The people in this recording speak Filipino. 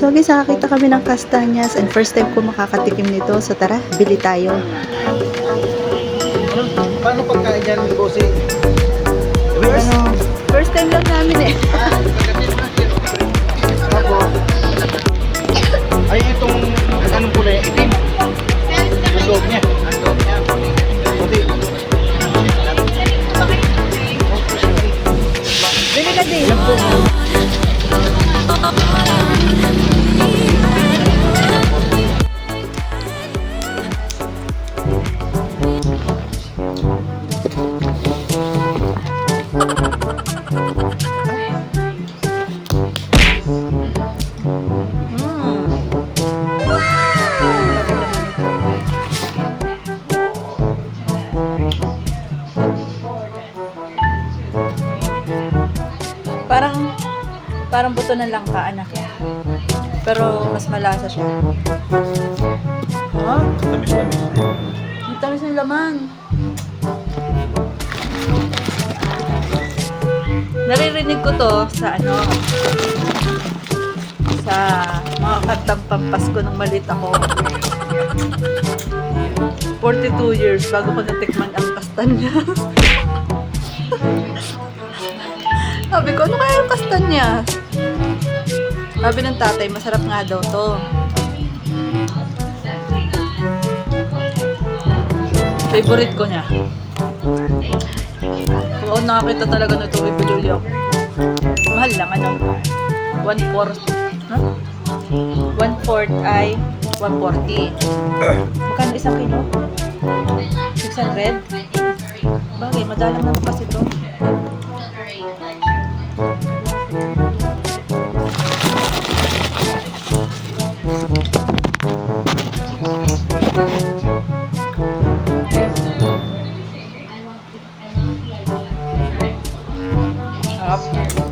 So guys, nakakita kami ng kastanyas and first time ko makakatikim nito. So tara, bili tayo. Paano pagkain yan, bossy? Ano, first time lang namin eh. Ako, ay itong anong kulay, itim. Yung loob niya. Puti. Bili ka din. Yan po. Parang buto ng langka, anak. Pero mas malasa siya. Oh, Tamis-tamis. ang tamis ng laman. Naririnig ko to sa sa mga kantang pampasko nung maliit ako. 42 years bago ko natikman ang kastanyas. Sabi ko, ano kaya yung kastanyas? Sabi ng tatay, masarap nga daw to. Favorite ko niya. Kung ako nakakita talaga na ito, ibili ako. Mahal lang, 1/4. Huh? 1/4 ay 140. Magkano isang kilo? 600? Bagay, madalang naman kasi ito. Sarap.